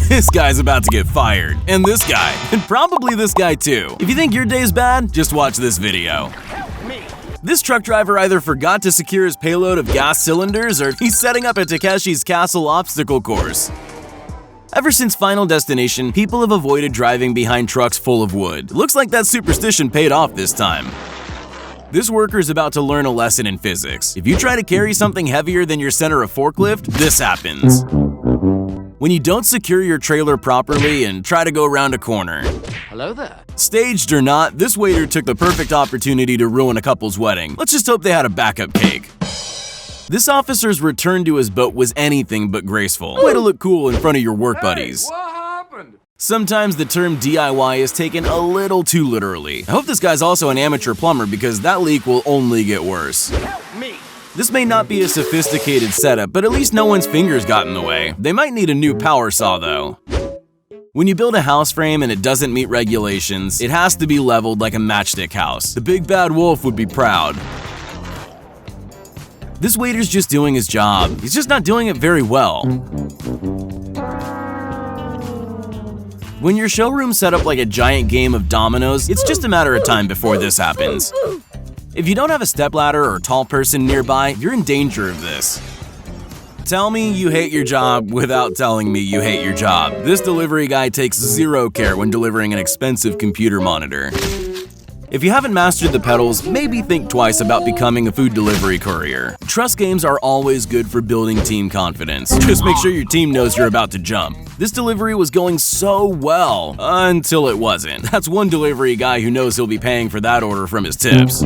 This guy's about to get fired. And this guy. And probably this guy too. If you think your day's bad, just watch this video. This truck driver either forgot to secure his payload of gas cylinders or he's setting up a Takeshi's Castle obstacle course. Ever since Final Destination, people have avoided driving behind trucks full of wood. Looks like that superstition paid off this time. This worker's about to learn a lesson in physics. If you try to carry something heavier than your center of forklift, this happens. When you don't secure your trailer properly and try to go around a corner. Hello there. Staged or not, this waiter took the perfect opportunity to ruin a couple's wedding. Let's just hope they had a backup cake. This officer's return to his boat was anything but graceful. Way to look cool in front of your work buddies. What happened? Sometimes the term DIY is taken a little too literally. I hope this guy's also an amateur plumber because that leak will only get worse. Help me. This may not be a sophisticated setup, but at least no one's fingers got in the way. They might need a new power saw though. When you build a house frame and it doesn't meet regulations, it has to be leveled like a matchstick house. The big bad wolf would be proud. This waiter's just doing his job. He's just not doing it very well. When your showroom's set up like a giant game of dominoes, it's just a matter of time before this happens. If you don't have a stepladder or tall person nearby, you're in danger of this. Tell me you hate your job without telling me you hate your job. This delivery guy takes zero care when delivering an expensive computer monitor. If you haven't mastered the pedals, maybe think twice about becoming a food delivery courier. Trust games are always good for building team confidence. Just make sure your team knows you're about to jump. This delivery was going so well, until it wasn't. That's one delivery guy who knows he'll be paying for that order from his tips.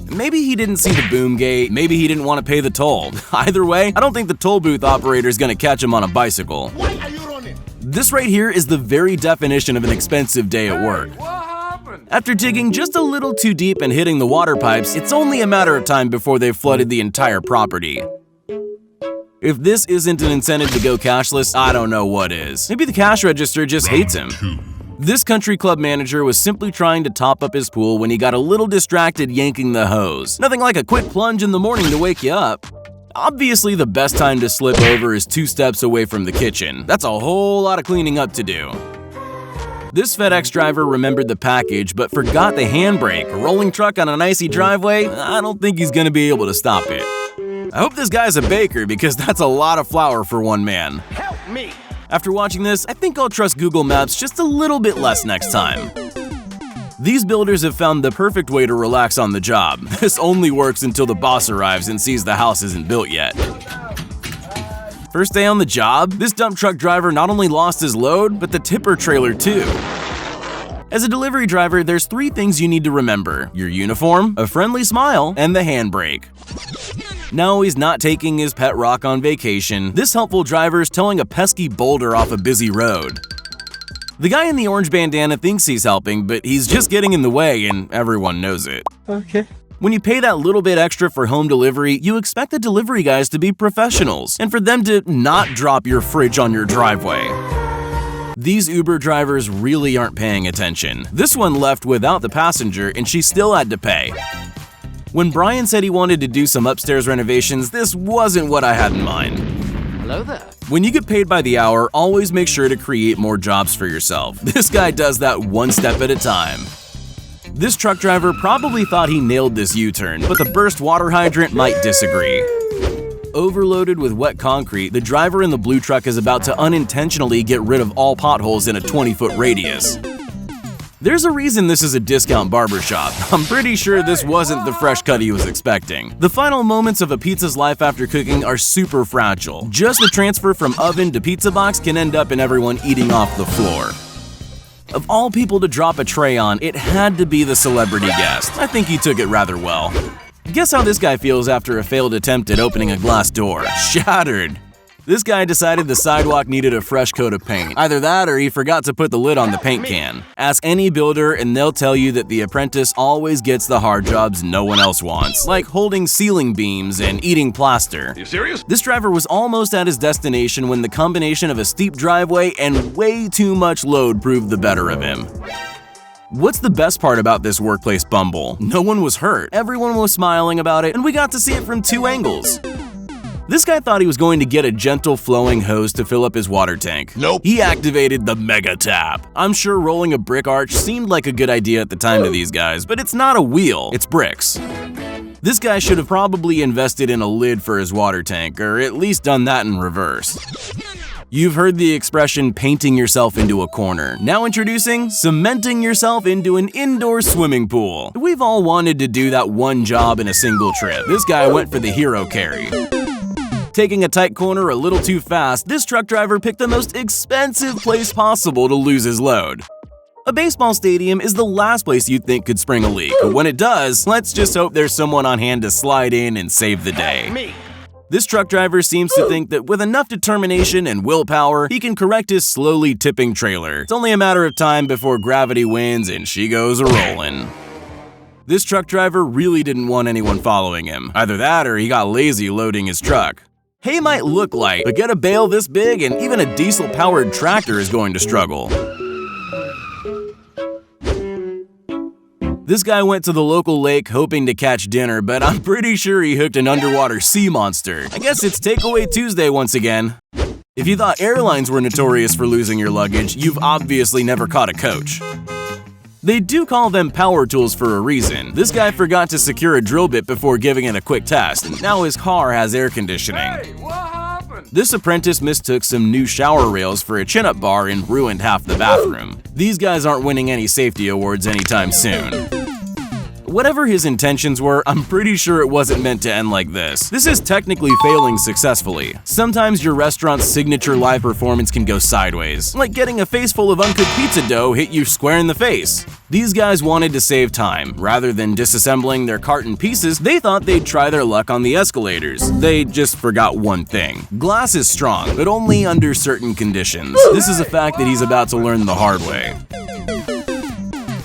Maybe he didn't see the boom gate, maybe he didn't want to pay the toll. Either way, I don't think the toll booth operator's gonna catch him on a bicycle. Why are you running? This right here is the very definition of an expensive day at work. What happened? After digging just a little too deep and hitting the water pipes, it's only a matter of time before they've flooded the entire property. If this isn't an incentive to go cashless, I don't know what is. Maybe the cash register just hates him. This country club manager was simply trying to top up his pool when he got a little distracted yanking the hose. Nothing like a quick plunge in the morning to wake you up. Obviously, the best time to slip over is 2 steps away from the kitchen. That's a whole lot of cleaning up to do. This FedEx driver remembered the package but forgot the handbrake. A rolling truck on an icy driveway? I don't think he's gonna be able to stop it. I hope this guy's a baker because that's a lot of flour for one man. Help me. After watching this, I think I'll trust Google Maps just a little bit less next time. These builders have found the perfect way to relax on the job. This only works until the boss arrives and sees the house isn't built yet. First day on the job, this dump truck driver not only lost his load, but the tipper trailer too. As a delivery driver, there's 3 things you need to remember: your uniform, a friendly smile, and the handbrake. No, he's not taking his pet rock on vacation. This helpful driver's towing a pesky boulder off a busy road. The guy in the orange bandana thinks he's helping, but he's just getting in the way and everyone knows it. Okay. When you pay that little bit extra for home delivery, you expect the delivery guys to be professionals and for them to not drop your fridge on your driveway. These Uber drivers really aren't paying attention. This one left without the passenger and she still had to pay. When Brian said he wanted to do some upstairs renovations, this wasn't what I had in mind. Hello there. When you get paid by the hour, always make sure to create more jobs for yourself. This guy does that one step at a time. This truck driver probably thought he nailed this U-turn, but the burst water hydrant might disagree. Overloaded with wet concrete, the driver in the blue truck is about to unintentionally get rid of all potholes in a 20-foot radius. There's a reason this is a discount barbershop. I'm pretty sure this wasn't the fresh cut he was expecting. The final moments of a pizza's life after cooking are super fragile. Just the transfer from oven to pizza box can end up in everyone eating off the floor. Of all people to drop a tray on, it had to be the celebrity guest. I think he took it rather well. Guess how this guy feels after a failed attempt at opening a glass door? Shattered. This guy decided the sidewalk needed a fresh coat of paint. Either that or he forgot to put the lid on the paint can. Ask any builder and they'll tell you that the apprentice always gets the hard jobs no one else wants, like holding ceiling beams and eating plaster. You serious? This driver was almost at his destination when the combination of a steep driveway and way too much load proved the better of him. What's the best part about this workplace bumble? No one was hurt, everyone was smiling about it, and we got to see it from 2 angles. This guy thought he was going to get a gentle flowing hose to fill up his water tank. Nope. He activated the mega tap. I'm sure rolling a brick arch seemed like a good idea at the time to these guys, but it's not a wheel, it's bricks. This guy should have probably invested in a lid for his water tank, or at least done that in reverse. You've heard the expression painting yourself into a corner. Now introducing cementing yourself into an indoor swimming pool. We've all wanted to do that one job in a single trip. This guy went for the hero carry. Taking a tight corner a little too fast, this truck driver picked the most expensive place possible to lose his load. A baseball stadium is the last place you'd think could spring a leak, but when it does, let's just hope there's someone on hand to slide in and save the day. This truck driver seems to think that with enough determination and willpower, he can correct his slowly tipping trailer. It's only a matter of time before gravity wins and she goes a-rolling. This truck driver really didn't want anyone following him. Either that or he got lazy loading his truck. Hay might look light, but get a bale this big and even a diesel-powered tractor is going to struggle. This guy went to the local lake hoping to catch dinner, but I'm pretty sure he hooked an underwater sea monster. I guess it's Takeaway Tuesday once again. If you thought airlines were notorious for losing your luggage, you've obviously never caught a coach. They do call them power tools for a reason. This guy forgot to secure a drill bit before giving it a quick test, and now his car has air conditioning. Hey, what happened? This apprentice mistook some new shower rails for a chin-up bar and ruined half the bathroom. These guys aren't winning any safety awards anytime soon. Whatever his intentions were, I'm pretty sure it wasn't meant to end like this. This is technically failing successfully. Sometimes your restaurant's signature live performance can go sideways, like getting a face full of uncooked pizza dough hit you square in the face. These guys wanted to save time. Rather than disassembling their cart in pieces, they thought they'd try their luck on the escalators. They just forgot one thing. Glass is strong, but only under certain conditions. This is a fact that he's about to learn the hard way.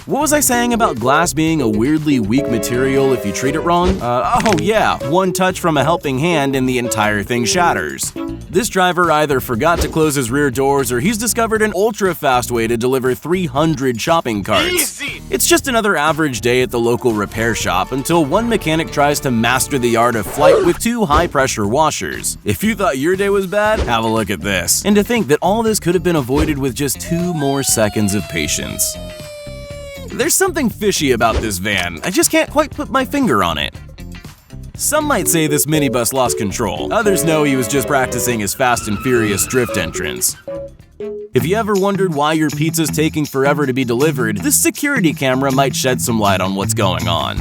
What was I saying about glass being a weirdly weak material if you treat it wrong? Oh yeah, one touch from a helping hand and the entire thing shatters. This driver either forgot to close his rear doors or he's discovered an ultra-fast way to deliver 300 shopping carts. Easy. It's just another average day at the local repair shop until one mechanic tries to master the art of flight with 2 high-pressure washers. If you thought your day was bad, have a look at this. And to think that all this could have been avoided with just 2 more seconds of patience. There's something fishy about this van. I just can't quite put my finger on it. Some might say this minibus lost control. Others know he was just practicing his Fast and Furious drift entrance. If you ever wondered why your pizza's taking forever to be delivered, this security camera might shed some light on what's going on.